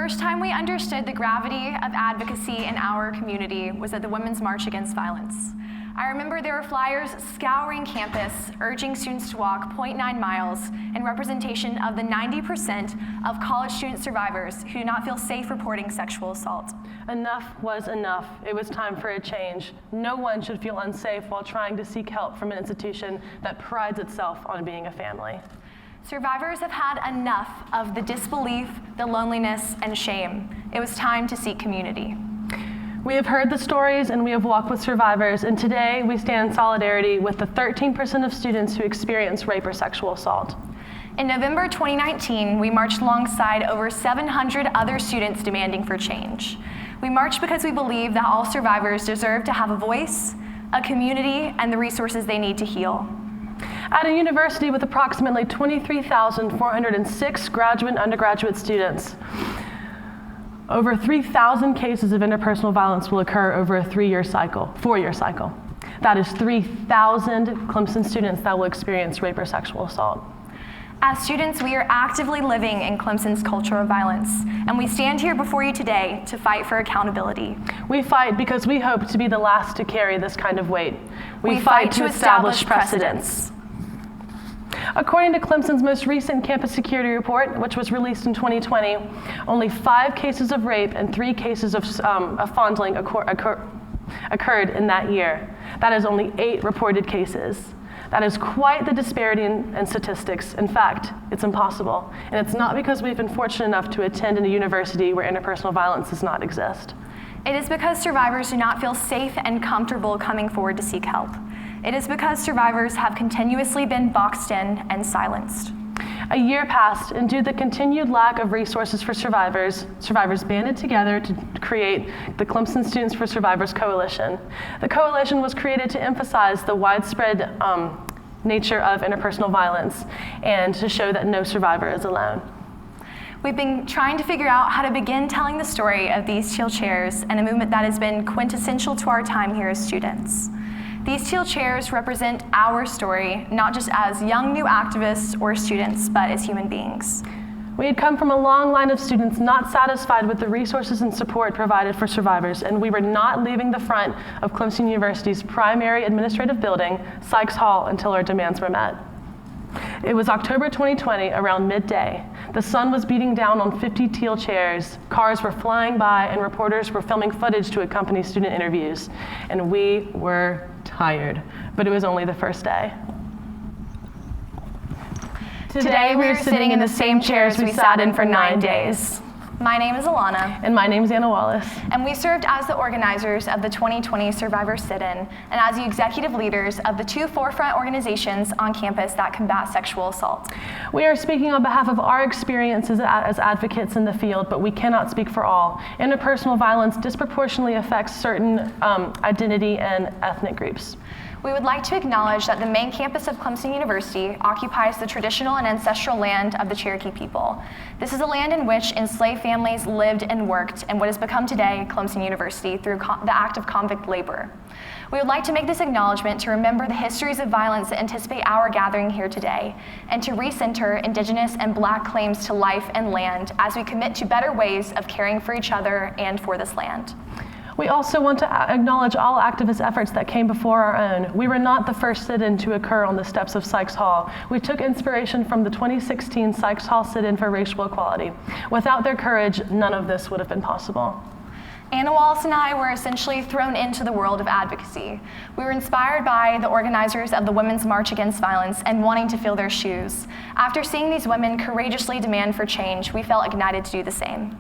first time we understood the gravity of advocacy in our community was at the Women's March Against Violence. I remember there were flyers scouring campus, urging students to walk 0.9 miles in representation of the 90% of college student survivors who do not feel safe reporting sexual assault. Enough was enough. It was time for a change. No one should feel unsafe while trying to seek help from an institution that prides itself on being a family. Survivors have had enough of the disbelief, the loneliness, and shame. It was time to seek community. We have heard the stories and we have walked with survivors, and today we stand in solidarity with the 13% of students who experience rape or sexual assault. In November 2019, we marched alongside over 700 other students demanding for change. We marched because we believe that all survivors deserve to have a voice, a community, and the resources they need to heal. At a university with approximately 23,406 graduate and undergraduate students, over 3,000 cases of interpersonal violence will occur over a 4-year cycle. That is 3,000 Clemson students that will experience rape or sexual assault. As students, we are actively living in Clemson's culture of violence, and we stand here before you today to fight for accountability. We fight because we hope to be the last to carry this kind of weight. We fight to establish precedents. According to Clemson's most recent campus security report, which was released in 2020, only 5 cases of rape and 3 cases of fondling occurred in that year. That is only 8 reported cases. That is quite the disparity in statistics. In fact, it's impossible. And it's not because we've been fortunate enough to attend in a university where interpersonal violence does not exist. It is because survivors do not feel safe and comfortable coming forward to seek help. It is because survivors have continuously been boxed in and silenced. A year passed, and due to the continued lack of resources for survivors banded together to create the Clemson Students for Survivors Coalition. The coalition was created to emphasize the widespread nature of interpersonal violence and to show that no survivor is alone. We've been trying to figure out how to begin telling the story of these teal chairs and a movement that has been quintessential to our time here as students. These teal chairs represent our story, not just as young new activists or students, but as human beings. We had come from a long line of students not satisfied with the resources and support provided for survivors, and we were not leaving the front of Clemson University's primary administrative building, Sykes Hall, until our demands were met. It was October 2020, around midday. The sun was beating down on 50 teal chairs, cars were flying by, and reporters were filming footage to accompany student interviews. And we were tired, but it was only the first day. Today we are sitting in the same chairs we sat in for 9 days. My name is Allana. And my name is Wallace. And we served as the organizers of the 2020 Survivor Sit-In and as the executive leaders of the 2 forefront organizations on campus that combat sexual assault. We are speaking on behalf of our experiences as advocates in the field, but we cannot speak for all. Interpersonal violence disproportionately affects certain identity and ethnic groups. We would like to acknowledge that the main campus of Clemson University occupies the traditional and ancestral land of the Cherokee people. This is a land in which enslaved families lived and worked in what has become today Clemson University through the act of convict labor. We would like to make this acknowledgement to remember the histories of violence that anticipate our gathering here today, and to recenter Indigenous and Black claims to life and land as we commit to better ways of caring for each other and for this land. We also want to acknowledge all activist efforts that came before our own. We were not the first sit-in to occur on the steps of Sykes Hall. We took inspiration from the 2016 Sykes Hall sit-in for racial equality. Without their courage, none of this would have been possible. Anna Wallace and I were essentially thrown into the world of advocacy. We were inspired by the organizers of the Women's March Against Violence and wanting to fill their shoes. After seeing these women courageously demand for change, we felt ignited to do the same.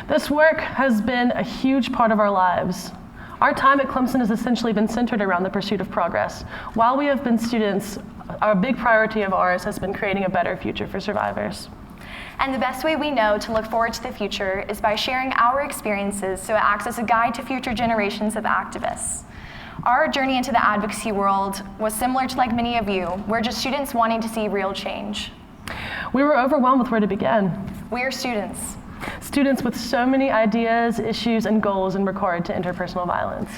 This work has been a huge part of our lives. Our time at Clemson has essentially been centered around the pursuit of progress. While we have been students, a big priority of ours has been creating a better future for survivors. And the best way we know to look forward to the future is by sharing our experiences so it acts as a guide to future generations of activists. Our journey into the advocacy world was similar to like many of you. We're just students wanting to see real change. We were overwhelmed with where to begin. We are students. Students with so many ideas, issues, and goals in regard to interpersonal violence.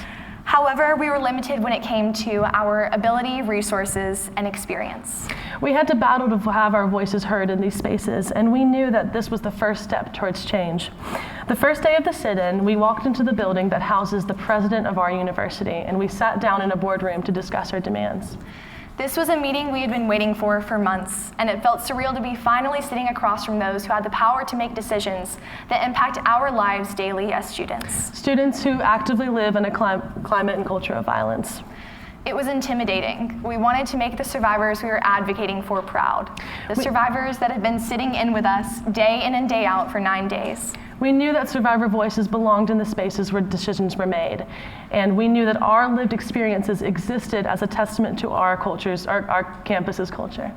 However, we were limited when it came to our ability, resources, and experience. We had to battle to have our voices heard in these spaces, and we knew that this was the first step towards change. The first day of the sit-in, we walked into the building that houses the president of our university, and we sat down in a boardroom to discuss our demands. This was a meeting we had been waiting for months, and it felt surreal to be finally sitting across from those who had the power to make decisions that impact our lives daily as students. Students who actively live in a climate and culture of violence. It was intimidating. We wanted to make the survivors we were advocating for proud. The survivors that had been sitting in with us day in and day out for 9 days. We knew that survivor voices belonged in the spaces where decisions were made. And we knew that our lived experiences existed as a testament to our cultures, our campus's culture.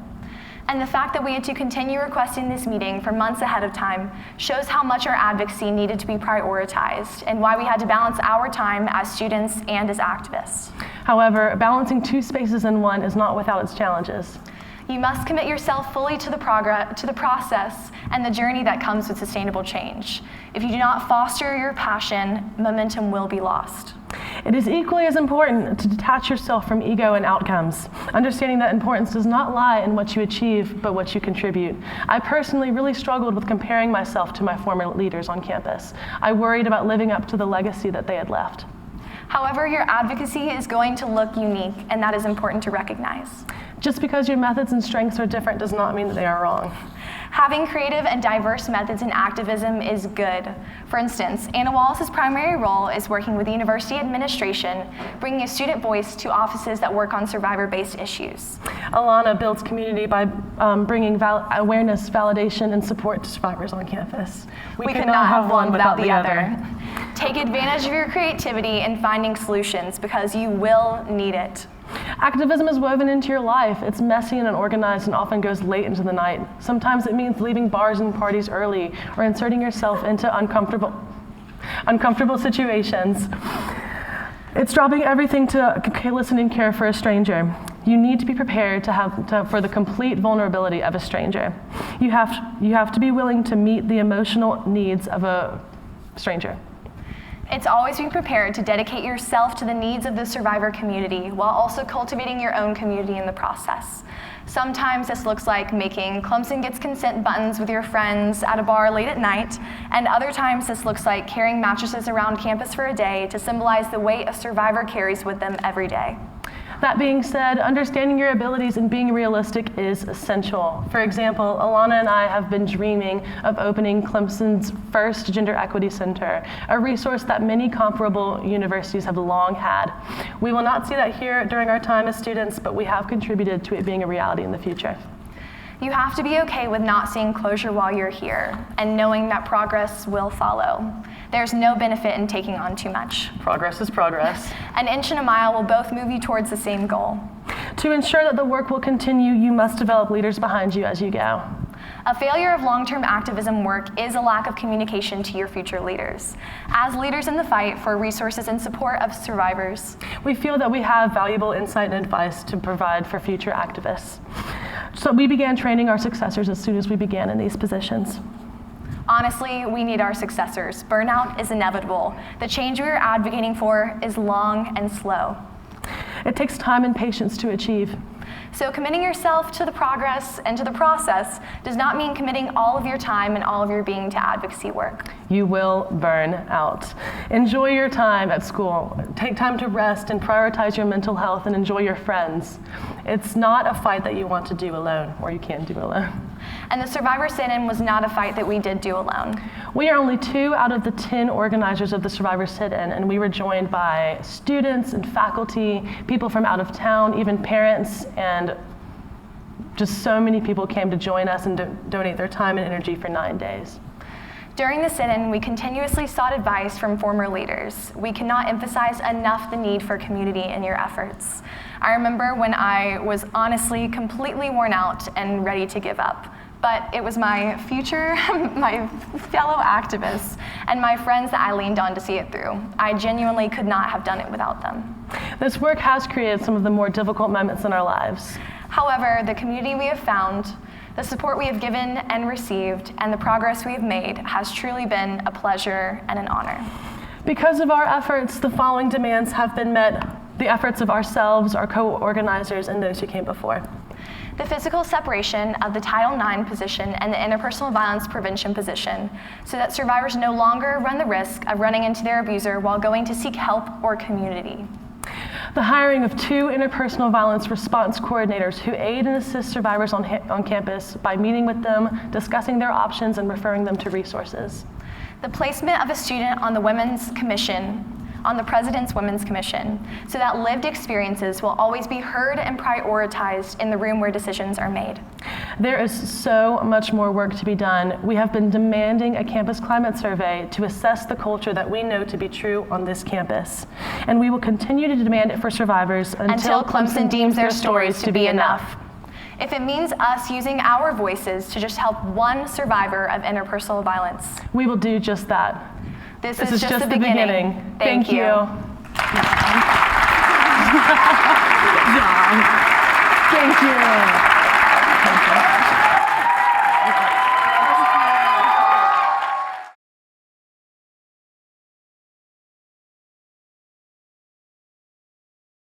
And the fact that we had to continue requesting this meeting for months ahead of time shows how much our advocacy needed to be prioritized and why we had to balance our time as students and as activists. However, balancing 2 spaces in one is not without its challenges. You must commit yourself fully to the process and the journey that comes with sustainable change. If you do not foster your passion, momentum will be lost. It is equally as important to detach yourself from ego and outcomes, understanding that importance does not lie in what you achieve, but what you contribute. I personally really struggled with comparing myself to my former leaders on campus. I worried about living up to the legacy that they had left. However, your advocacy is going to look unique, and that is important to recognize. Just because your methods and strengths are different does not mean that they are wrong. Having creative and diverse methods in activism is good. For instance, Anna Wallace's primary role is working with the university administration, bringing a student voice to offices that work on survivor-based issues. Allana builds community by bringing awareness, validation, and support to survivors on campus. We could not have one without the other. Take advantage of your creativity in finding solutions because you will need it. Activism is woven into your life. It's messy and unorganized and often goes late into the night. Sometimes it means leaving bars and parties early or inserting yourself into uncomfortable situations. It's dropping everything to listen and care for a stranger. You need to be prepared for the complete vulnerability of a stranger. You have to be willing to meet the emotional needs of a stranger. It's always being prepared to dedicate yourself to the needs of the survivor community while also cultivating your own community in the process. Sometimes this looks like making Clemson Gets Consent buttons with your friends at a bar late at night, and other times this looks like carrying mattresses around campus for a day to symbolize the weight a survivor carries with them every day. That being said, understanding your abilities and being realistic is essential. For example, Allana and I have been dreaming of opening Clemson's first Gender Equity Center, a resource that many comparable universities have long had. We will not see that here during our time as students, but we have contributed to it being a reality in the future. You have to be okay with not seeing closure while you're here and knowing that progress will follow. There's no benefit in taking on too much. Progress is progress. An inch and a mile will both move you towards the same goal. To ensure that the work will continue, you must develop leaders behind you as you go. A failure of long-term activism work is a lack of communication to your future leaders. As leaders in the fight for resources and support of survivors, we feel that we have valuable insight and advice to provide for future activists. So we began training our successors as soon as we began in these positions. Honestly, we need our successors. Burnout is inevitable. The change we are advocating for is long and slow. It takes time and patience to achieve. So committing yourself to the progress and to the process does not mean committing all of your time and all of your being to advocacy work. You will burn out. Enjoy your time at school. Take time to rest and prioritize your mental health and enjoy your friends. It's not a fight that you want to do alone, or you can do alone. And the Survivor Sit-In was not a fight that we did do alone. We are only 2 out of the 10 organizers of the Survivor Sit-In, and we were joined by students and faculty, people from out of town, even parents, and just so many people came to join us and donate their time and energy for 9 days. During the sit-in, we continuously sought advice from former leaders. We cannot emphasize enough the need for community in your efforts. I remember when I was honestly completely worn out and ready to give up. But it was my future, my fellow activists, and my friends that I leaned on to see it through. I genuinely could not have done it without them. This work has created some of the more difficult moments in our lives. However, the community we have found, the support we have given and received, and the progress we have made has truly been a pleasure and an honor. Because of our efforts, the following demands have been met: the efforts of ourselves, our co-organizers, and those who came before. The physical separation of the Title IX position and the interpersonal violence prevention position, so that survivors no longer run the risk of running into their abuser while going to seek help or community. The hiring of 2 interpersonal violence response coordinators who aid and assist survivors on campus by meeting with them, discussing their options, and referring them to resources. The placement of a student on the Women's Commission, on the President's Women's Commission, so that lived experiences will always be heard and prioritized in the room where decisions are made. There is so much more work to be done. We have been demanding a campus climate survey to assess the culture that we know to be true on this campus. And we will continue to demand it for survivors until Clemson deems their stories to be enough. If it means us using our voices to just help one survivor of interpersonal violence, we will do just that. This is just the beginning. Thank you. Thank you.